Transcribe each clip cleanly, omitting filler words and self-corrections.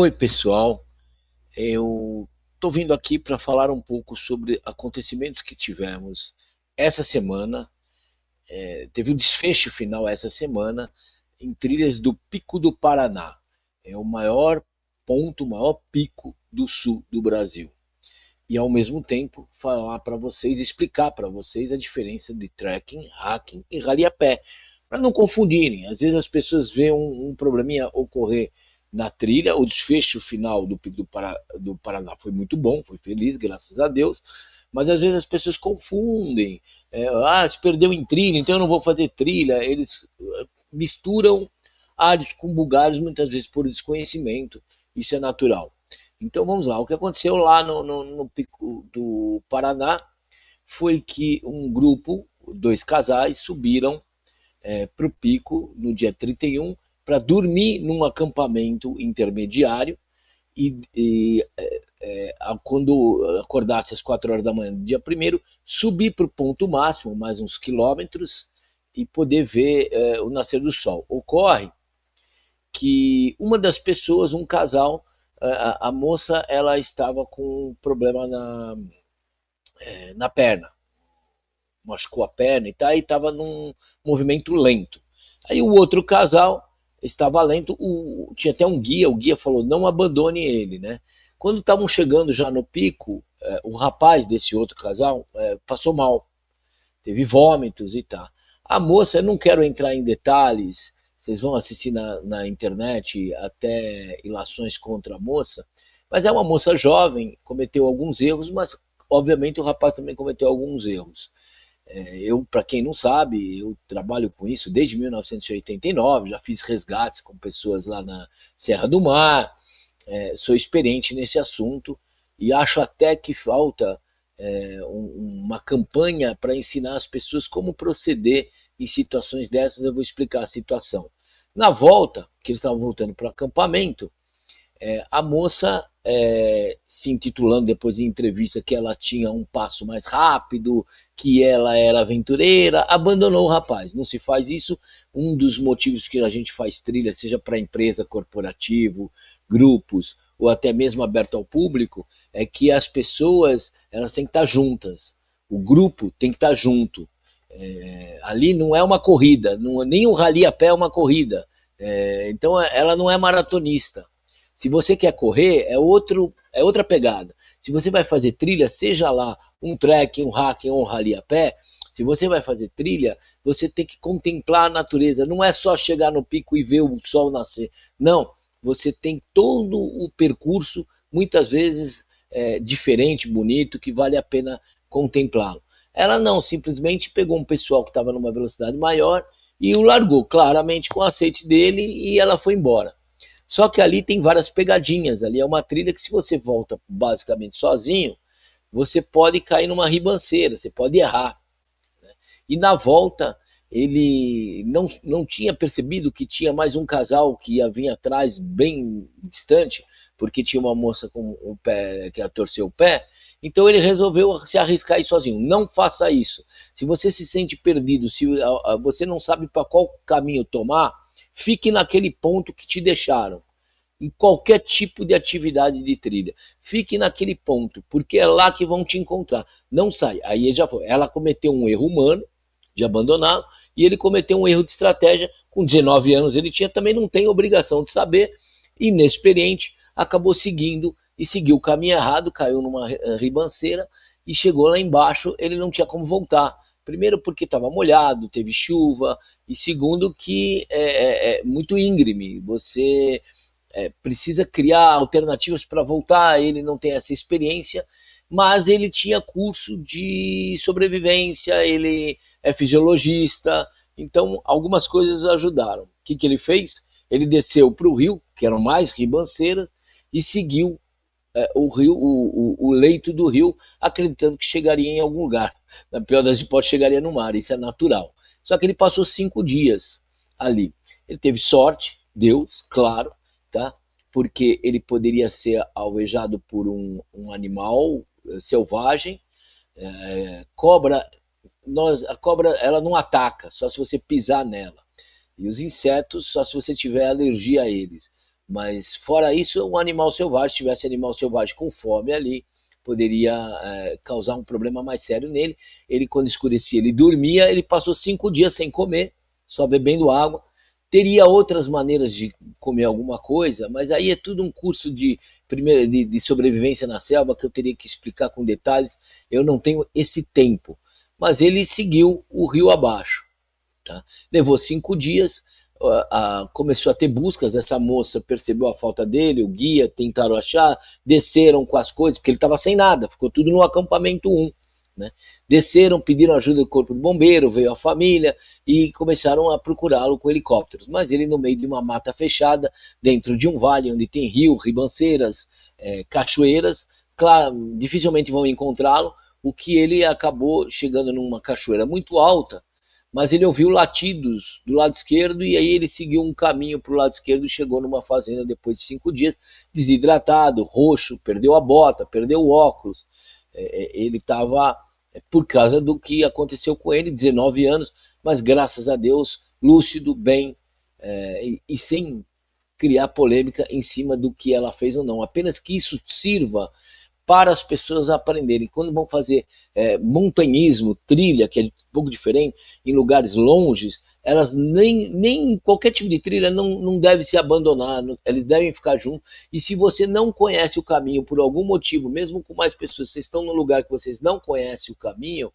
Oi, pessoal. Eu estou vindo aqui para falar um pouco sobre acontecimentos que tivemos essa semana. Teve um desfecho final essa semana em trilhas do Pico do Paraná. É o maior ponto, o maior pico do sul do Brasil. E ao mesmo tempo falar para vocês, explicar para vocês a diferença de trekking, hiking e rally a pé, para não confundirem. Às vezes as pessoas veem um probleminha ocorrer na trilha, o desfecho final do Pico do Paraná foi muito bom, foi feliz, graças a Deus, mas às vezes as pessoas confundem. Se perdeu em trilha, então eu não vou fazer trilha. Eles misturam alhos com bugalhos, muitas vezes por desconhecimento, isso é natural. Então vamos lá, o que aconteceu lá no Pico do Paraná foi que um grupo, dois casais, subiram para o pico no dia 31 para dormir num acampamento intermediário e quando acordasse às 4 horas da manhã do dia primeiro, subir para o ponto máximo, mais uns quilômetros, e poder ver o nascer do sol. Ocorre que uma das pessoas, um casal, a moça ela estava com um problema na perna, machucou a perna e tá, estava num movimento lento. Aí o outro casal estava lento, tinha até um guia, o guia falou não abandone ele, né? Quando estavam chegando já no pico, o rapaz desse outro casal passou mal, teve vômitos e tal. A moça, eu não quero entrar em detalhes, vocês vão assistir na internet até ilações contra a moça, mas é uma moça jovem, cometeu alguns erros, mas obviamente o rapaz também cometeu alguns erros. Eu, para quem não sabe, eu trabalho com isso desde 1989, já fiz resgates com pessoas lá na Serra do Mar, sou experiente nesse assunto e acho até que falta uma campanha para ensinar as pessoas como proceder em situações dessas. Eu vou explicar a situação. Na volta, que eles estavam voltando para o acampamento, a moça, se intitulando depois em entrevista que ela tinha um passo mais rápido, que ela era aventureira, abandonou o rapaz. Não se faz isso. Um dos motivos que a gente faz trilha, seja para empresa, corporativo, grupos ou até mesmo aberto ao público, é que as pessoas elas têm que estar juntas. O grupo tem que estar junto. Ali não é uma corrida, não, nem o rally a pé é uma corrida. Então ela não é maratonista. Se você quer correr, é outra pegada. Se você vai fazer trilha, seja lá um trek, um hiking ou um rally a pé, se você vai fazer trilha, você tem que contemplar a natureza. Não é só chegar no pico e ver o sol nascer. Não, você tem todo o percurso, muitas vezes diferente, bonito, que vale a pena contemplá-lo. Ela não, simplesmente pegou um pessoal que estava numa velocidade maior e o largou claramente com o aceite dele e ela foi embora. Só que ali tem várias pegadinhas. Ali é uma trilha que, se você volta basicamente sozinho, você pode cair numa ribanceira, você pode errar. E na volta, ele não tinha percebido que tinha mais um casal que ia vir atrás, bem distante, porque tinha uma moça com o pé que ia torcer o pé. Então ele resolveu se arriscar aí sozinho. Não faça isso. Se você se sente perdido, se você não sabe para qual caminho tomar, fique naquele ponto que te deixaram em qualquer tipo de atividade de trilha. Fique naquele ponto, porque é lá que vão te encontrar. Não sai. Aí já foi. Ela cometeu um erro humano de abandoná-lo e ele cometeu um erro de estratégia. Com 19 anos ele tinha, também não tem obrigação de saber, inexperiente, acabou seguindo e seguiu o caminho errado, caiu numa ribanceira e chegou lá embaixo, ele não tinha como voltar. Primeiro porque estava molhado, teve chuva, e segundo que é muito íngreme. Você precisa criar alternativas para voltar. Ele não tem essa experiência, mas ele tinha curso de sobrevivência, ele é fisiologista, então algumas coisas ajudaram. O que ele fez? Ele desceu para o rio, que eram mais ribanceiras, e seguiu o rio, o leito do rio, acreditando que chegaria em algum lugar. Na pior das hipóteses, chegaria no mar, isso é natural. Só que ele passou 5 dias ali. Ele teve sorte, Deus, claro, tá? Porque ele poderia ser alvejado por um animal selvagem. Cobra, a cobra ela não ataca, só se você pisar nela. E os insetos, só se você tiver alergia a eles. Mas fora isso, um animal selvagem, se tivesse animal selvagem com fome ali, poderia causar um problema mais sério nele. Ele, quando escurecia, ele dormia, ele passou 5 dias sem comer, só bebendo água. Teria outras maneiras de comer alguma coisa, mas aí é tudo um curso de sobrevivência na selva que eu teria que explicar com detalhes. Eu não tenho esse tempo. Mas ele seguiu o rio abaixo. Tá? Levou 5 dias, começou a ter buscas, essa moça percebeu a falta dele, o guia, tentaram achar, desceram com as coisas, porque ele estava sem nada, ficou tudo no acampamento 1. Né? Desceram, pediram ajuda do corpo do bombeiro, veio a família e começaram a procurá-lo com helicópteros. Mas ele no meio de uma mata fechada, dentro de um vale onde tem rio, ribanceiras, cachoeiras, claro, dificilmente vão encontrá-lo, o que ele acabou chegando numa cachoeira muito alta, mas ele ouviu latidos do lado esquerdo e aí ele seguiu um caminho para o lado esquerdo e chegou numa fazenda depois de 5 dias, desidratado, roxo, perdeu a bota, perdeu o óculos. Ele estava, por causa do que aconteceu com ele, 19 anos, mas graças a Deus, lúcido, bem, e sem criar polêmica em cima do que ela fez ou não. Apenas que isso sirva para as pessoas aprenderem. Quando vão fazer montanhismo, trilha, que é um pouco diferente, em lugares longes, elas nem qualquer tipo de trilha não deve se abandonar, eles devem ficar juntos. E se você não conhece o caminho por algum motivo, mesmo com mais pessoas, vocês estão num lugar que vocês não conhecem o caminho,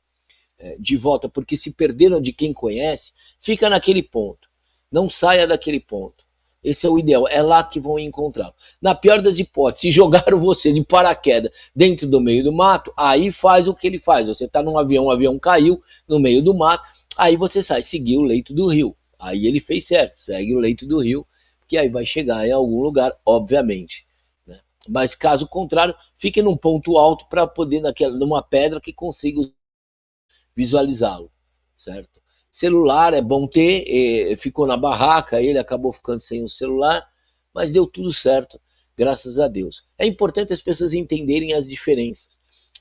de volta, porque se perderam de quem conhece, fica naquele ponto. Não saia daquele ponto. Esse é o ideal, é lá que vão encontrá-lo. Na pior das hipóteses, se jogaram você de paraquedas dentro do meio do mato, aí faz o que ele faz. Você está num avião, o avião caiu no meio do mato, aí você sai, seguir o leito do rio. Aí ele fez certo, segue o leito do rio, que aí vai chegar em algum lugar, obviamente. Né? Mas caso contrário, fique num ponto alto para poder, numa pedra que consiga visualizá-lo, certo? Celular é bom ter, ficou na barraca, ele acabou ficando sem o celular, mas deu tudo certo, graças a Deus. É importante as pessoas entenderem as diferenças.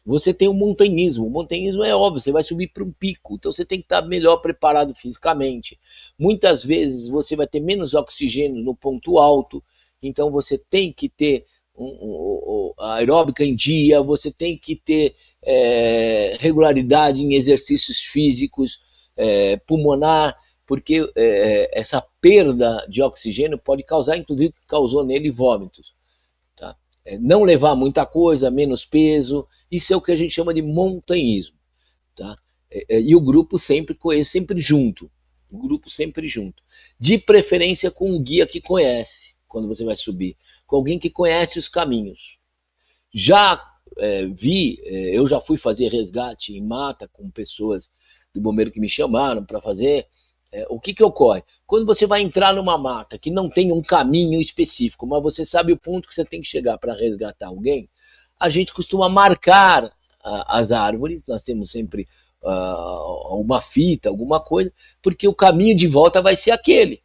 Você tem o montanhismo é óbvio, você vai subir para um pico, então você tem que estar melhor preparado fisicamente. Muitas vezes você vai ter menos oxigênio no ponto alto, então você tem que ter a aeróbica em dia, você tem que ter regularidade em exercícios físicos, pulmonar, porque essa perda de oxigênio pode causar, inclusive causou nele vômitos. Tá? Não levar muita coisa, menos peso, isso é o que a gente chama de montanhismo. Tá? E o grupo sempre junto. O grupo sempre junto. De preferência com um guia que conhece, quando você vai subir. Com alguém que conhece os caminhos. Já eu já fui fazer resgate em mata com pessoas do bombeiro que me chamaram para fazer. O que ocorre? Quando você vai entrar numa mata que não tem um caminho específico, mas você sabe o ponto que você tem que chegar para resgatar alguém, a gente costuma marcar as árvores, nós temos sempre uma fita, alguma coisa, porque o caminho de volta vai ser aquele.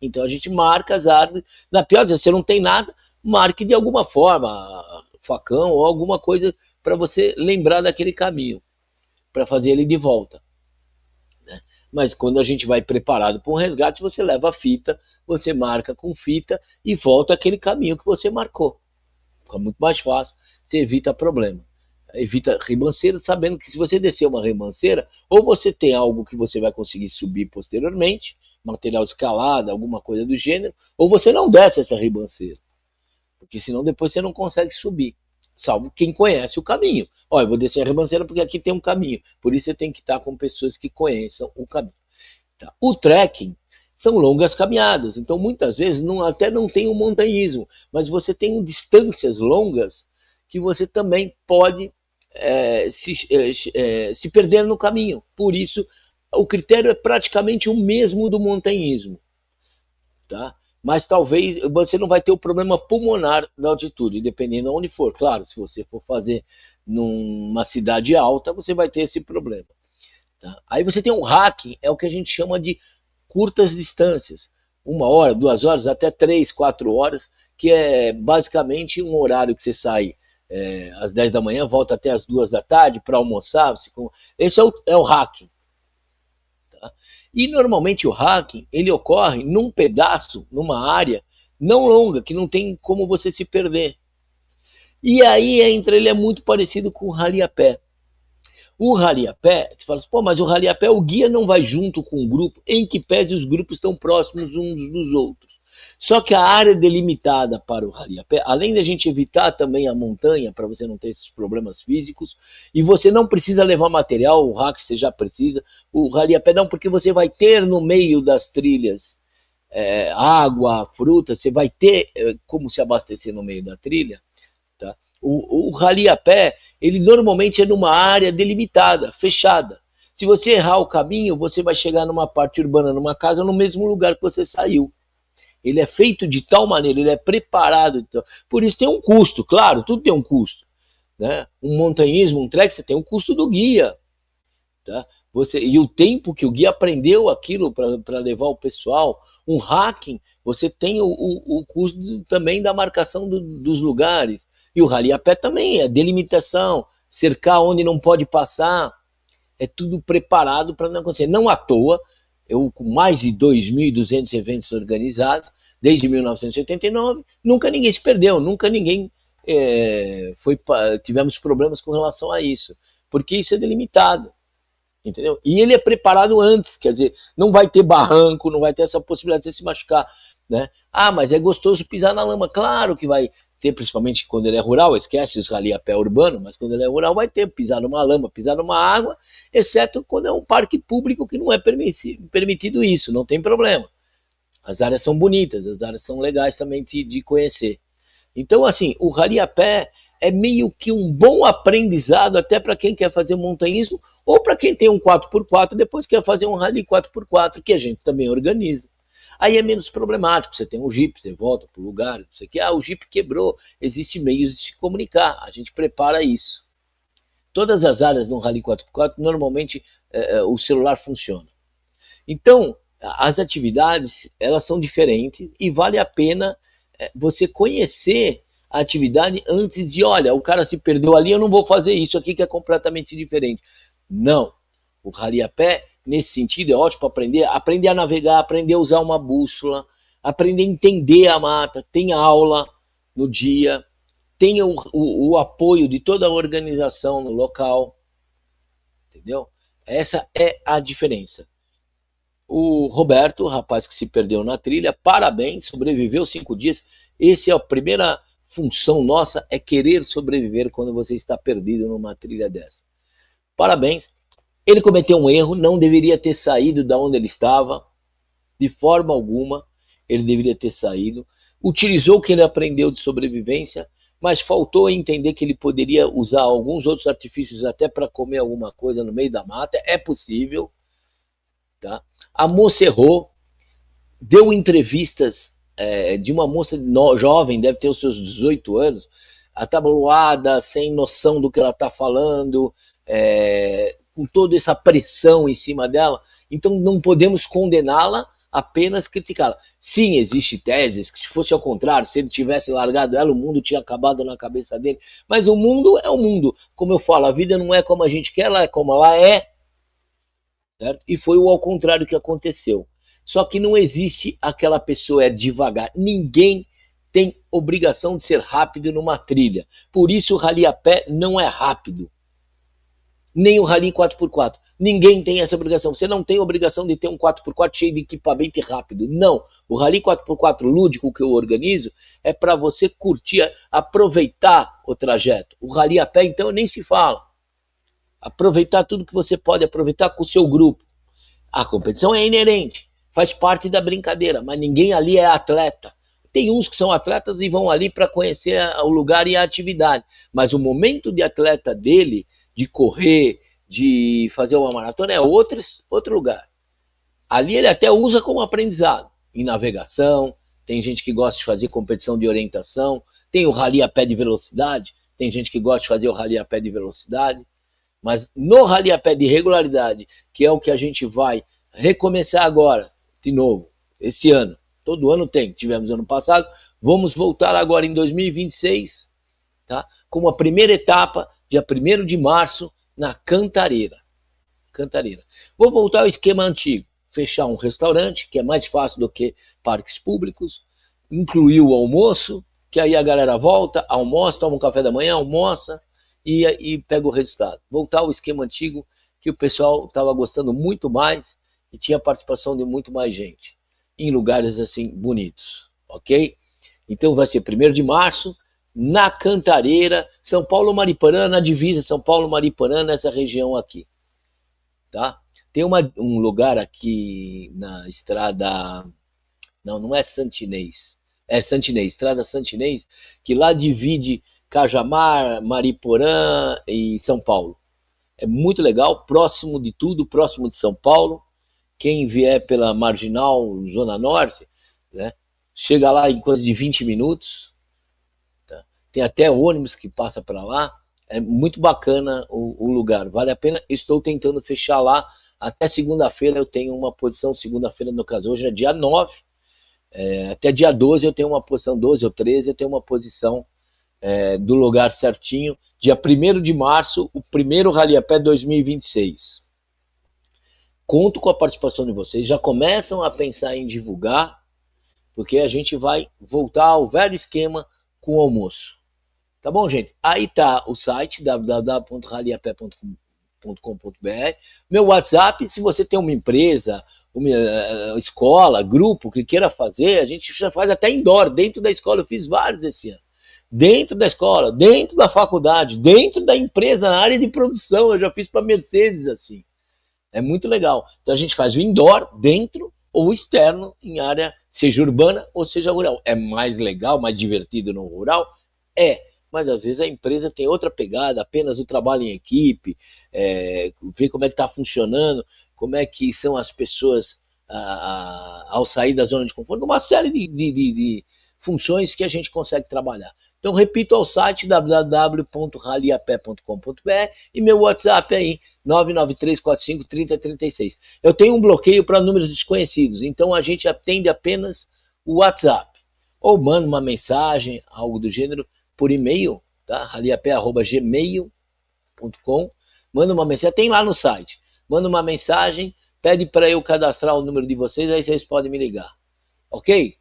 Então a gente marca as árvores. Na pior das, você não tem nada, marque de alguma forma, facão ou alguma coisa para você lembrar daquele caminho, para fazer ele de volta. Né? Mas quando a gente vai preparado para um resgate, você leva a fita, você marca com fita e volta aquele caminho que você marcou. Fica muito mais fácil, você evita problema. Evita ribanceira, sabendo que se você descer uma ribanceira, ou você tem algo que você vai conseguir subir posteriormente, material escalado, alguma coisa do gênero, ou você não desce essa ribanceira. Porque senão depois você não consegue subir. Salvo quem conhece o caminho. Olha, eu vou descer a ribanceira porque aqui tem um caminho. Por isso você tem que estar com pessoas que conheçam o caminho. Tá? O trekking são longas caminhadas. Então, muitas vezes, até não tem um montanhismo, mas você tem distâncias longas que você também pode se perder no caminho. Por isso, o critério é praticamente o mesmo do montanhismo. Tá? Mas talvez você não vai ter o problema pulmonar da altitude, dependendo de onde for. Claro, se você for fazer numa cidade alta, você vai ter esse problema. Tá? Aí você tem um hiking, é o que a gente chama de curtas distâncias. 1 hora, 2 horas, até 3, 4 horas, que é basicamente um horário que você sai às 10 da manhã, volta até às 2 da tarde para almoçar. Esse é o hiking. Tá? E normalmente o hiking ele ocorre num pedaço, numa área não longa, que não tem como você se perder. E aí ele é muito parecido com o rally a pé. O rally a pé, você fala assim, pô, mas o rally a pé, o guia não vai junto com o grupo, em que pese os grupos estão próximos uns dos outros. Só que a área delimitada para o rally a pé, além da gente evitar também a montanha, para você não ter esses problemas físicos, e você não precisa levar material, o hack você já precisa, o rally a pé não, porque você vai ter no meio das trilhas água, fruta, você vai ter como se abastecer no meio da trilha. Tá? O rally a pé, ele normalmente é numa área delimitada, fechada. Se você errar o caminho, você vai chegar numa parte urbana, numa casa, no mesmo lugar que você saiu. Ele é feito de tal maneira, ele é preparado. Então, por isso tem um custo, claro, tudo tem um custo. Né? Um montanhismo, um trek, você tem um custo do guia. Tá? E o tempo que o guia aprendeu aquilo para levar o pessoal. Um hacking, você tem o custo também da marcação dos lugares. E o rally a pé também, é delimitação, cercar onde não pode passar. É tudo preparado para não acontecer. Não à toa, eu com mais de 2.200 eventos organizados, desde 1989, nunca ninguém se perdeu, nunca ninguém tivemos problemas com relação a isso. Porque isso é delimitado. Entendeu? E ele é preparado antes, quer dizer, não vai ter barranco, não vai ter essa possibilidade de você se machucar, né? Ah, mas é gostoso pisar na lama, claro que vai ter, principalmente quando ele é rural, esquece os rally a pé urbano, mas quando ele é rural vai ter, pisar numa lama, pisar numa água, exceto quando é um parque público que não é permitido isso, não tem problema. As áreas são bonitas, as áreas são legais também de conhecer. Então, assim, o rally a pé é meio que um bom aprendizado até para quem quer fazer montanhismo ou para quem tem um 4x4 depois quer fazer um rally 4x4, que a gente também organiza. Aí é menos problemático, você tem um Jeep, você volta para o lugar, não sei o que, o Jeep quebrou, existe meios de se comunicar, a gente prepara isso. Todas as áreas no rally 4x4, normalmente o celular funciona. Então, as atividades, elas são diferentes e vale a pena você conhecer a atividade antes de, olha, o cara se perdeu ali, eu não vou fazer isso aqui que é completamente diferente. Não. O rally a pé, nesse sentido, é ótimo para aprender a navegar, aprender a usar uma bússola, aprender a entender a mata, tem aula no dia, tem o apoio de toda a organização no local, entendeu? Essa é a diferença. O Roberto, o rapaz que se perdeu na trilha, parabéns, sobreviveu 5 dias. Essa é a primeira função nossa, é querer sobreviver quando você está perdido numa trilha dessa. Parabéns. Ele cometeu um erro, não deveria ter saído da onde ele estava, de forma alguma, ele deveria ter saído. Utilizou o que ele aprendeu de sobrevivência, mas faltou entender que ele poderia usar alguns outros artifícios até para comer alguma coisa no meio da mata, é possível. Tá? A moça errou, deu entrevistas de uma moça jovem, deve ter os seus 18 anos, atabalhoada, sem noção do que ela está falando, com toda essa pressão em cima dela. Então não podemos condená-la, apenas criticá-la. Sim, existe teses que se fosse ao contrário, se ele tivesse largado ela, o mundo tinha acabado na cabeça dele. Mas o mundo é o mundo. Como eu falo, a vida não é como a gente quer, ela é como ela é. Certo? E foi o ao contrário que aconteceu. Só que não existe aquela pessoa devagar. Ninguém tem obrigação de ser rápido numa trilha. Por isso o rally a pé não é rápido. Nem o rally 4x4. Ninguém tem essa obrigação. Você não tem obrigação de ter um 4x4 cheio de equipamento e rápido. Não. O rally 4x4 lúdico que eu organizo é para você curtir, aproveitar o trajeto. O rally a pé, então, nem se fala. Aproveitar tudo que você pode aproveitar com o seu grupo. A competição é inerente, faz parte da brincadeira, mas ninguém ali é atleta. Tem uns que são atletas e vão ali para conhecer o lugar e a atividade, mas o momento de atleta dele, de correr, de fazer uma maratona, é outro lugar. Ali ele até usa como aprendizado, em navegação, tem gente que gosta de fazer competição de orientação, tem o rally a pé de velocidade, tem gente que gosta de fazer o rally a pé de velocidade. Mas no rally a pé de regularidade, que é o que a gente vai recomeçar agora, de novo, esse ano. Todo ano tem, tivemos ano passado. Vamos voltar agora em 2026, tá? Com a primeira etapa, dia 1º de março, na Cantareira. Cantareira. Vou voltar ao esquema antigo. Fechar um restaurante, que é mais fácil do que parques públicos. incluir o almoço, que aí a galera volta, almoça, toma um café da manhã, almoça e pega o resultado. Voltar ao esquema antigo, que o pessoal estava gostando muito mais e tinha participação de muito mais gente, em lugares assim bonitos, ok? Então vai ser 1º de março, na Cantareira, São Paulo-Mariporã, na divisa São Paulo-Mariporã, nessa região aqui, tá? Tem um lugar aqui na estrada, não é Santinês, é Santinês, estrada Santinês, que lá divide Cajamar, Mariporã e São Paulo. É muito legal, próximo de tudo, próximo de São Paulo. Quem vier pela Marginal, Zona Norte, né, chega lá em coisa de 20 minutos. Tá? Tem até ônibus que passa para lá. É muito bacana o lugar, vale a pena. Estou tentando fechar lá. Até segunda-feira eu tenho uma posição, segunda-feira no caso, hoje é dia 9. Até dia 12 eu tenho uma posição, 12 ou 13 eu tenho uma posição do lugar certinho. Dia 1º de março, o primeiro Rally a Pé 2026. Conto com a participação de vocês, já começam a pensar em divulgar, porque a gente vai voltar ao velho esquema com o almoço. Tá bom, gente? Aí tá o site www.rallyapé.com.br, meu WhatsApp, se você tem uma empresa, uma escola, grupo que queira fazer, a gente já faz até indoor, dentro da escola, eu fiz vários esse ano. Dentro da escola, dentro da faculdade, dentro da empresa, na área de produção, eu já fiz para Mercedes assim. É muito legal. Então a gente faz o indoor, dentro ou externo, em área, seja urbana ou seja rural. É mais legal, mais divertido no rural? É, mas às vezes a empresa tem outra pegada, apenas o trabalho em equipe, ver como é que está funcionando, como é que são as pessoas ao sair da zona de conforto, uma série de funções que a gente consegue trabalhar. Então, repito ao site www.rallyapé.com.br e meu WhatsApp aí, 993453036. Eu tenho um bloqueio para números desconhecidos, então a gente atende apenas o WhatsApp. Ou manda uma mensagem, algo do gênero, por e-mail, tá? rallyapé@gmail.com. Manda uma mensagem, tem lá no site. Manda uma mensagem, pede para eu cadastrar o número de vocês, aí vocês podem me ligar. Ok?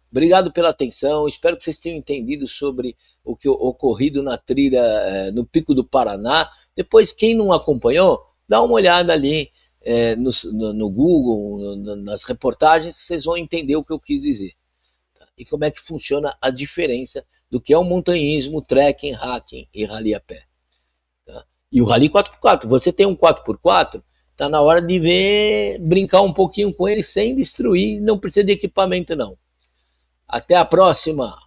Obrigado pela atenção, espero que vocês tenham entendido sobre o que ocorrido na trilha no Pico do Paraná. Depois, quem não acompanhou, dá uma olhada ali no Google, nas reportagens, vocês vão entender o que eu quis dizer. Tá? E como é que funciona a diferença do que é o montanhismo, trekking, hiking e rally a pé. Tá? E o rally 4x4, você tem um 4x4, tá na hora de brincar um pouquinho com ele sem destruir, não precisa de equipamento não. Até a próxima!